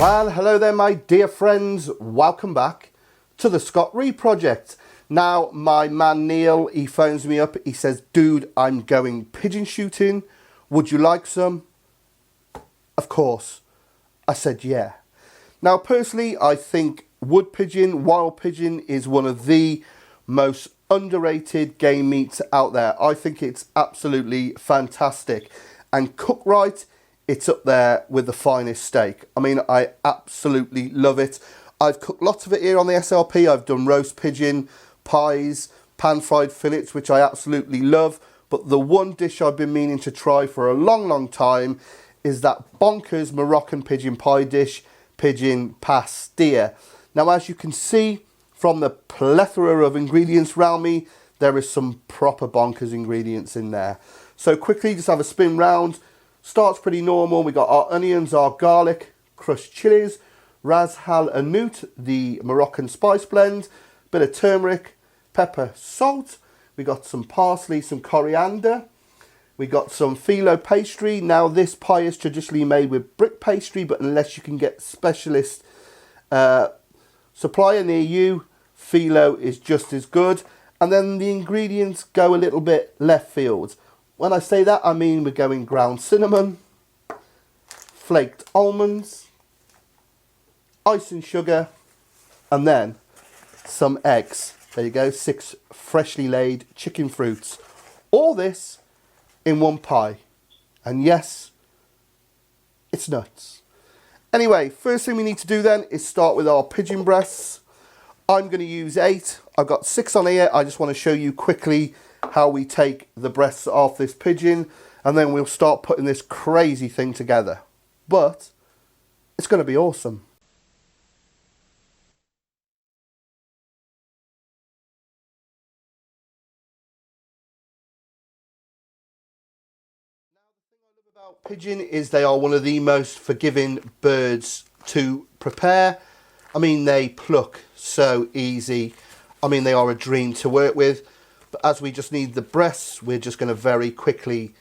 Well, hello there, my dear friends. Welcome back to the Scott Ree Project. Now, my man Neil, he phones me up. He says, dude, I'm going pigeon shooting. Would you like some? Of course. I said, yeah. Now, personally, I think wood pigeon, wild pigeon is one of the most underrated game meats out there. I think it's absolutely fantastic. And cooked right, it's up there with the finest steak. I mean, I absolutely love it. I've cooked lots of it here on the SLP. I've done roast pigeon, pies, pan-fried fillets, which I absolutely love. But the one dish I've been meaning to try for a long, long time is that bonkers Moroccan pigeon pie dish, Pigeon Pastilla. Now, as you can see from the plethora of ingredients around me, there is some proper bonkers ingredients in there. So quickly, just have a spin round. Starts pretty normal. We got our onions, our garlic, crushed chilies, Ras Hal Anout, the Moroccan spice blend, bit of turmeric, pepper, salt. We got some parsley, some coriander. We got some phyllo pastry. Now this pie is traditionally made with brick pastry, but unless you can get specialist supplier near you, phyllo is just as good. And then the ingredients go a little bit left field. When I say that, I mean we're going ground cinnamon, flaked almonds, ice and sugar, and then some eggs. There you go, 6 freshly laid chicken fruits. All this in one pie. And yes, it's nuts. Anyway, first thing we need to do then is start with our pigeon breasts. I'm going to use 8. I've got 6 on here. I just want to show you quickly how we take the breasts off this pigeon, and then we'll start putting this crazy thing together. But it's going to be awesome. Now, the thing I love about pigeon is they are one of the most forgiving birds to prepare. I mean, they pluck so easy. I mean, they are a dream to work with. But as we just need the breasts, we're just going to very quickly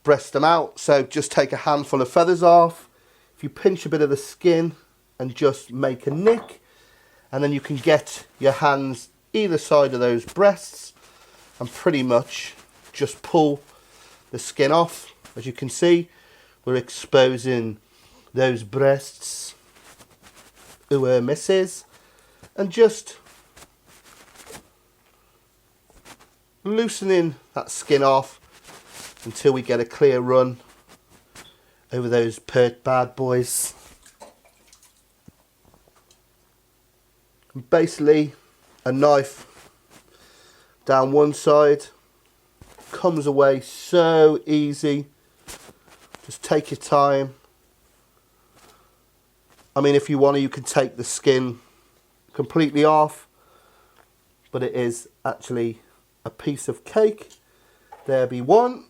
breast them out. So just take a handful of feathers off. If you pinch a bit of the skin and just make a nick, and then you can get your hands either side of those breasts and pretty much just pull the skin off. As you can see, we're exposing those breasts who are misses, and just loosening that skin off until we get a clear run over those pert bad boys. And basically, a knife down one side comes away so easy. Just take your time. I mean, if you want to, you can take the skin completely off, but it is actually a piece of cake. There be one.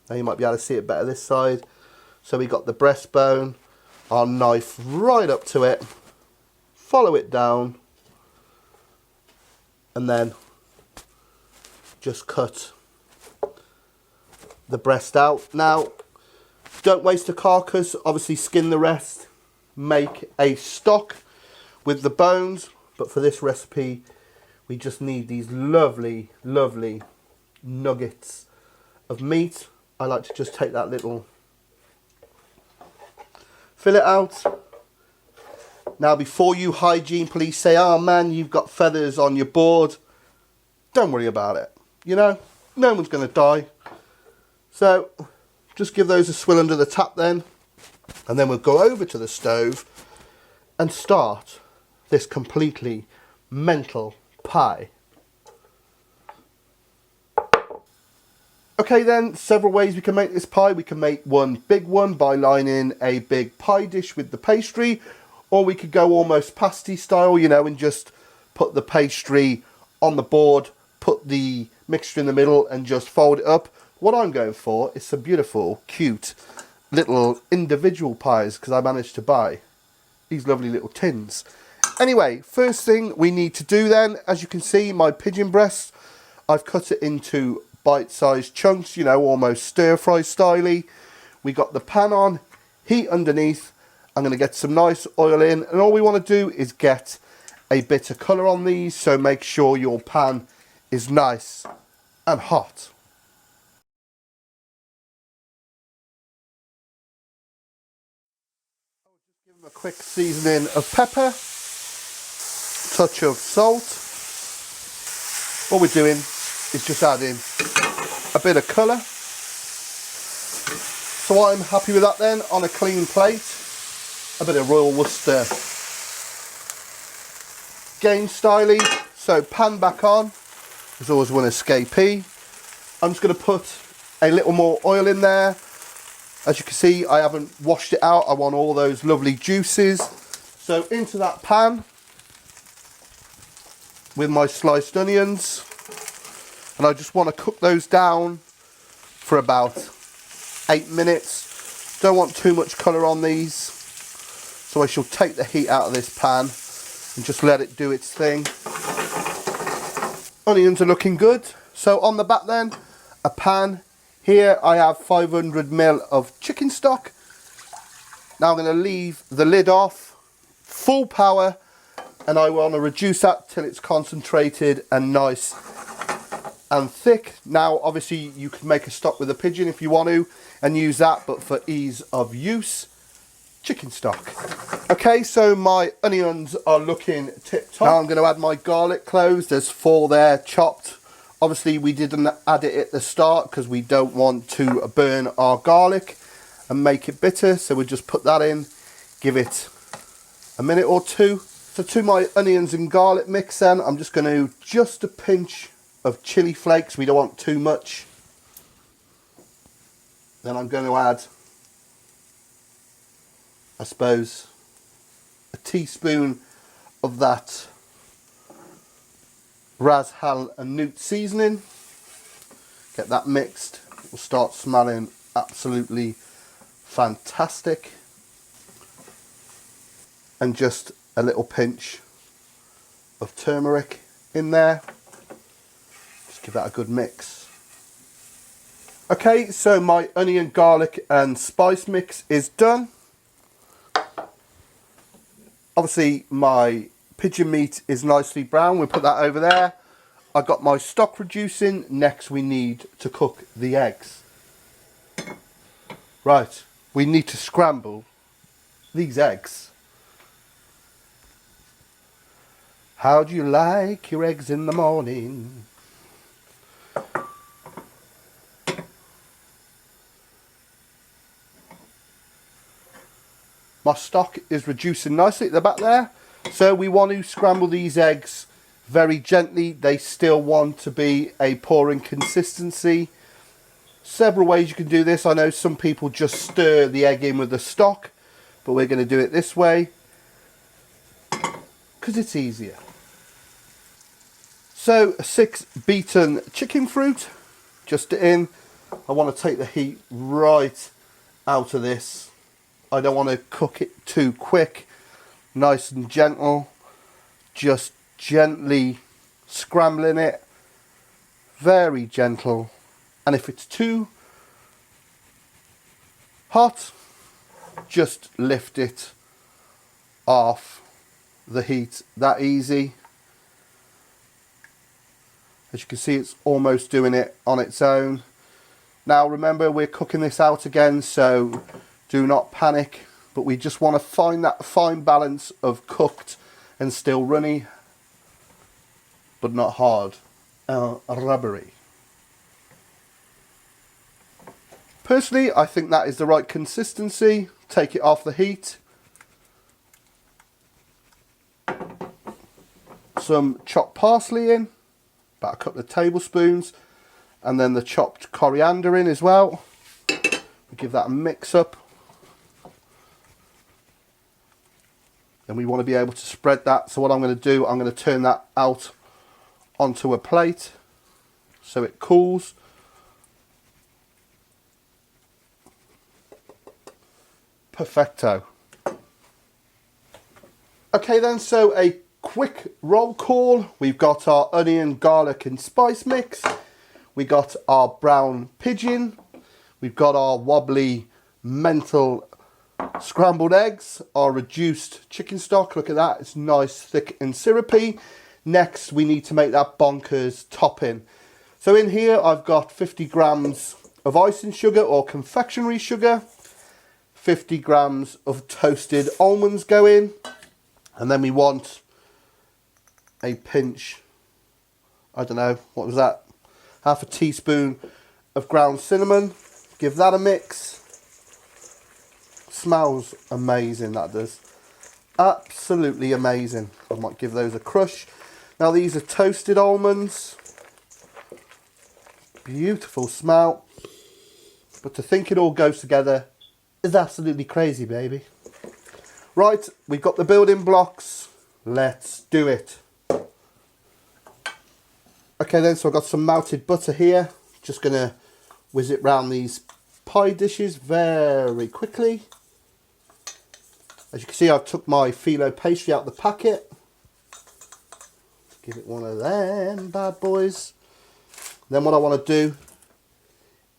Now you might be able to see it better this side. So we got the breastbone, our knife right up to it, follow it down, and then just cut the breast out. Now, don't waste a carcass, obviously skin the rest, make a stock with the bones, but for this recipe we just need these lovely, lovely nuggets of meat. I like to just take that little fillet out. Now, before you hygiene police say, oh man, you've got feathers on your board, don't worry about it. You know, no one's going to die. So just give those a swill under the tap then, and then we'll go over to the stove and start this completely mental pie. Okay then, several ways we can make this pie. We can make one big one by lining a big pie dish with the pastry, or we could go almost pasty style, you know, and just put the pastry on the board, put the mixture in the middle and just fold it up. What I'm going for is some beautiful, cute little individual pies, because I managed to buy these lovely little tins. Anyway, first thing we need to do then, as you can see, my pigeon breast, I've cut it into bite-sized chunks, you know, almost stir-fry styly. We got the pan on, heat underneath, I'm going to get some nice oil in, and all we want to do is get a bit of colour on these, so make sure your pan is nice and hot. Give them a quick seasoning of pepper, touch of salt. What we're doing is just adding a bit of colour. So I'm happy with that then. On a clean plate, a bit of Royal Worcester Game styly. So pan back on. There's always one escapee. I'm just going to put a little more oil in there. As you can see, I haven't washed it out. I want all those lovely juices. So into that pan with my sliced onions, and I just want to cook those down for about 8 minutes. Don't want too much colour on these, so I shall take the heat out of this pan and just let it do its thing. Onions are looking good. So on the back then, a pan. Here I have 500 ml of chicken stock. Now I'm going to leave the lid off, full power, and I want to reduce that till it's concentrated and nice and thick. Now obviously you can make a stock with a pigeon if you want to and use that, but for ease of use, chicken stock. Okay, so my onions are looking tip top. Now I'm going to add my garlic cloves. There's 4 there chopped. Obviously we didn't add it at the start because we don't want to burn our garlic and make it bitter, so we'll just put that in, give it a minute or 2. So to my onions and garlic mix then, I'm just going to just a pinch of chili flakes. We don't want too much. Then I'm going to add, I suppose, a teaspoon of that Ras, Hal and Newt seasoning. Get that mixed. It will start smelling absolutely fantastic. And just a little pinch of turmeric in there. Just give that a good mix. Okay, so my onion, garlic and spice mix is done. Obviously my pigeon meat is nicely brown. We'll put that over there. I got my stock reducing. Next we need to cook the eggs. Right, we need to scramble these eggs. How do you like your eggs in the morning? My stock is reducing nicely at the back there. So we want to scramble these eggs very gently. They still want to be a pouring consistency. Several ways you can do this. I know some people just stir the egg in with the stock, but we're going to do it this way because it's easier. So 6 beaten chicken fruit, just in. I want to take the heat right out of this. I don't want to cook it too quick. Nice and gentle, just gently scrambling it, very gentle. And if it's too hot, just lift it off the heat. That easy. As you can see, it's almost doing it on its own. Now remember, we're cooking this out again, so do not panic. But we just want to find that fine balance of cooked and still runny, but not hard, rubbery. Personally, I think that is the right consistency. Take it off the heat. Some chopped parsley in, about a couple of tablespoons, and then the chopped coriander in as well. We give that a mix up. Then we want to be able to spread that. So what I'm going to do, I'm going to turn that out onto a plate so it cools. Perfecto. Okay then, so a quick roll call. We've got our onion, garlic and spice mix. We got our brown pigeon. We've got our wobbly mental Scrambled eggs are reduced chicken stock. Look at that, it's nice, thick and syrupy. Next, we need to make that bonkers topping. So in here, I've got 50 grams of icing sugar or confectionery sugar. 50 grams of toasted almonds go in. And then we want a pinch, I don't know, what was that? Half a teaspoon of ground cinnamon. Give that a mix. Smells amazing, that does. Absolutely amazing. I might give those a crush. Now these are toasted almonds. Beautiful smell. But to think it all goes together is absolutely crazy, baby. Right, we've got the building blocks. Let's do it. Okay then, so I've got some melted butter here. Just gonna whiz it round these pie dishes very quickly. As you can see, I've took my phyllo pastry out of the packet. Give it one of them bad boys. Then what I want to do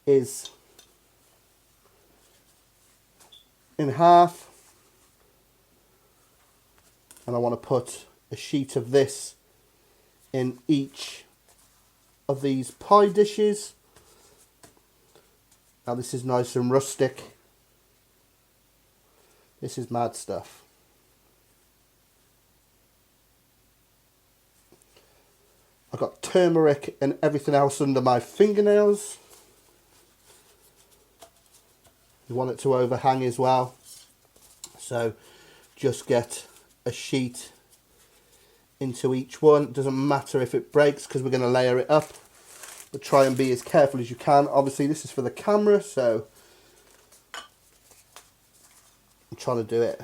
is in half, and I want to put a sheet of this in each of these pie dishes. Now this is nice and rustic. This is mad stuff. I've got turmeric and everything else under my fingernails. You want it to overhang as well. So just get a sheet into each one. It doesn't matter if it breaks because we're going to layer it up. But try and be as careful as you can. Obviously this is for the camera, so I'm trying to do it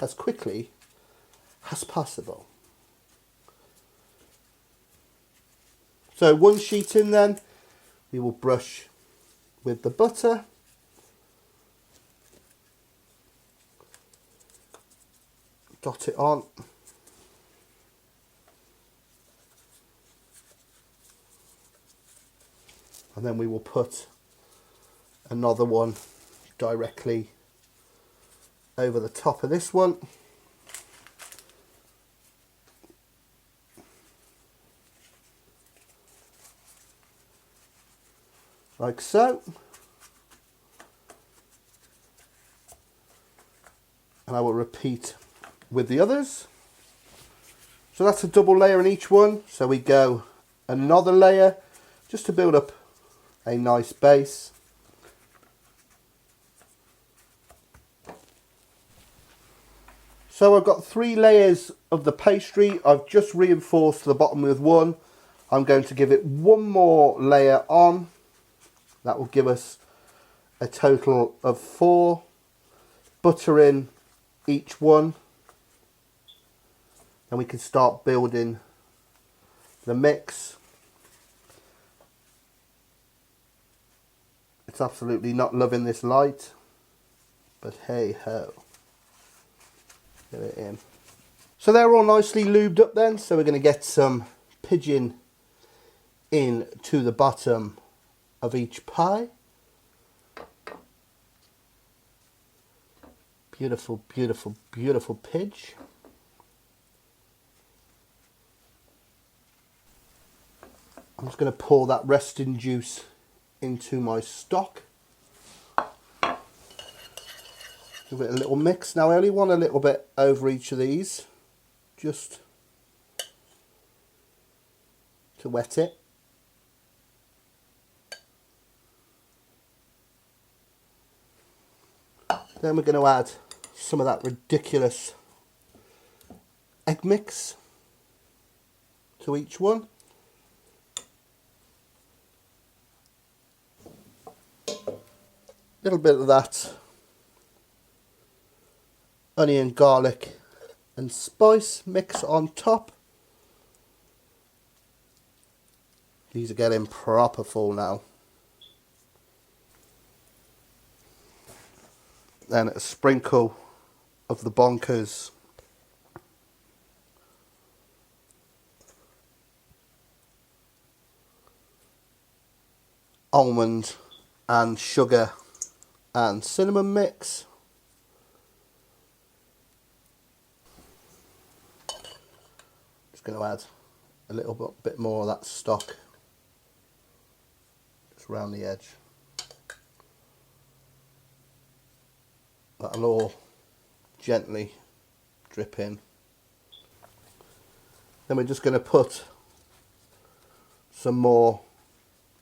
as quickly as possible. So one sheet in, then we will brush with the butter. Dot it on. And then we will put another one directly over the top of this one. Like so. And I will repeat with the others. So that's a double layer in each one. So we go another layer just to build up a nice base. So I've got 3 layers of the pastry. I've just reinforced the bottom with one. I'm going to give it one more layer on. That will give us a total of 4. Butter in each one. And we can start building the mix. It's absolutely not loving this light, but hey ho. Get it in. So they're all nicely lubed up then. So we're going to get some pigeon in to the bottom of each pie. Beautiful, beautiful, beautiful pidge. I'm just going to pour that resting juice into my stock. Give it a little mix. Now I only want a little bit over each of these, just to wet it. Then we're going to add some of that ridiculous egg mix to each one. Little bit of that onion, garlic and spice mix on top. These are getting proper full now. Then a sprinkle of the bonkers almond and sugar and cinnamon mix. Just going to add a little bit more of that stock just around the edge. That'll all gently drip in. Then we're just going to put some more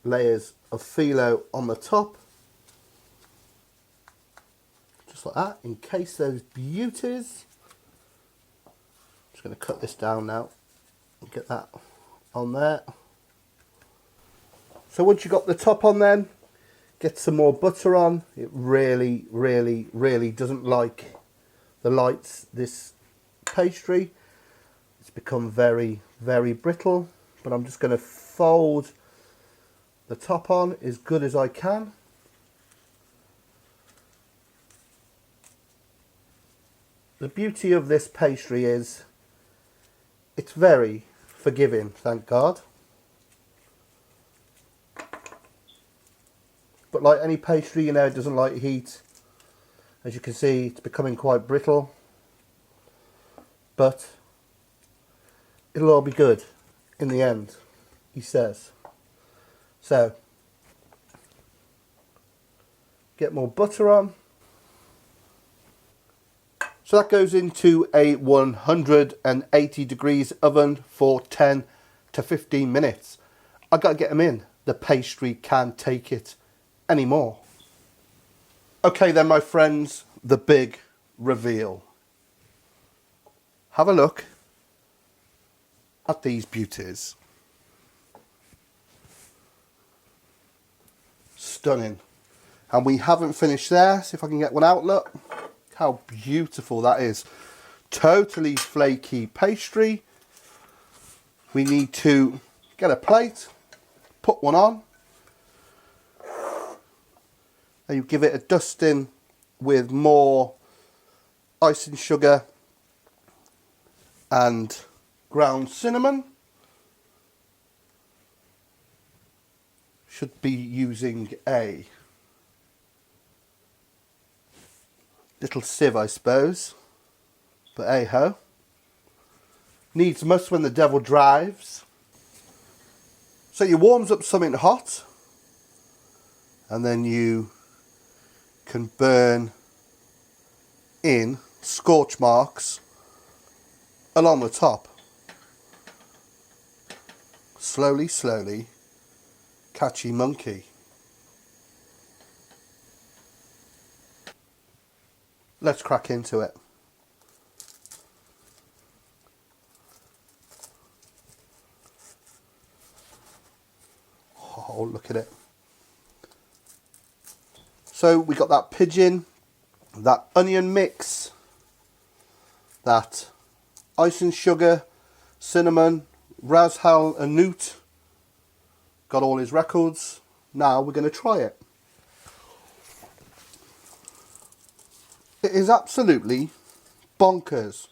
layers of phyllo on the top, just like that, in case those beauties. Just going to cut this down now and get that on there. So once you've got the top on, then get some more butter on. It really doesn't like the lights, this pastry. It's become very brittle, but I'm just going to fold the top on as good as I can. The beauty of this pastry is it's very forgiving, thank God. But like any pastry, you know, it doesn't like heat. As you can see, it's becoming quite brittle. But it'll all be good in the end, he says. So, get more butter on. So that goes into a 180 degrees oven for 10 to 15 minutes. I gotta get them in. The pastry can't take it anymore. Okay then, my friends, the big reveal. Have a look at these beauties. Stunning. And we haven't finished there. See if I can get one out. Look how beautiful that is. Totally flaky pastry. We need to get a plate, put one on. Then you give it a dusting with more icing sugar and ground cinnamon. Should be using a little sieve, I suppose, but hey ho. Needs must when the devil drives. So you warms up something hot, and then you can burn in scorch marks along the top. Slowly, slowly, catchy monkey. Let's crack into it. Oh, look at it. So we got that pigeon, that onion mix, that icing sugar, cinnamon, Ras Hal Anout. Got all his records. Now we're going to try it. It is absolutely bonkers.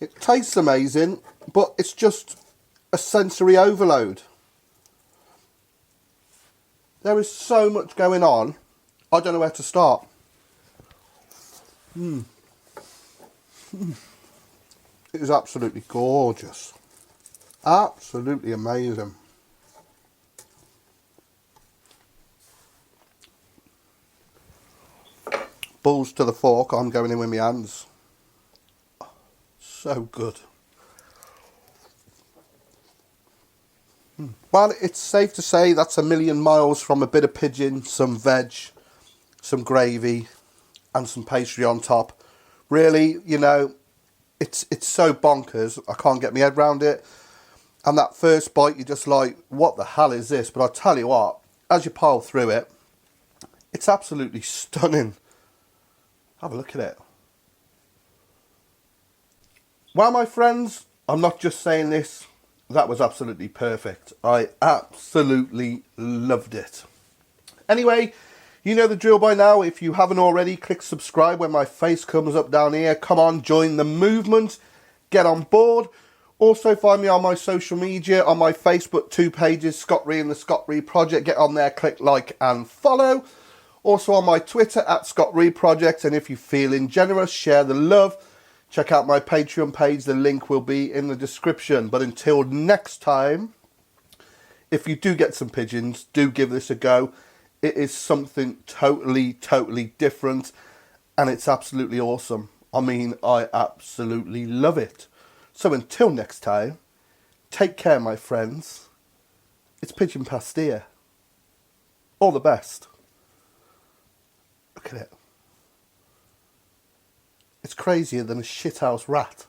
It tastes amazing, but it's just a sensory overload. There is so much going on, I don't know where to start. It is absolutely gorgeous. Absolutely amazing. Balls to the fork, I'm going in with my hands. So good. Well, it's safe to say that's a million miles from a bit of pigeon, some veg, some gravy, and some pastry on top. Really, you know, it's so bonkers, I can't get my head around it. And that first bite, you're just like, what the hell is this? But I'll tell you what, as you pile through it, it's absolutely stunning. Have a look at it. Well, my friends, I'm not just saying this. That was absolutely perfect. I absolutely loved it. Anyway, you know the drill by now. If you haven't already, click subscribe when my face comes up down here. Come on, join the movement. Get on board. Also, find me on my social media, on my Facebook 2 pages, Scott Ree and the Scott Ree Project. Get on there, click like and follow. Also on my Twitter, @ScottReaProject. And if you're feeling generous, share the love. Check out my Patreon page. The link will be in the description. But until next time, if you do get some pigeons, do give this a go. It is something totally, totally different. And it's absolutely awesome. I mean, I absolutely love it. So until next time, take care, my friends. It's Pigeon Pastilla. All the best. Look at it. It's crazier than a shithouse rat.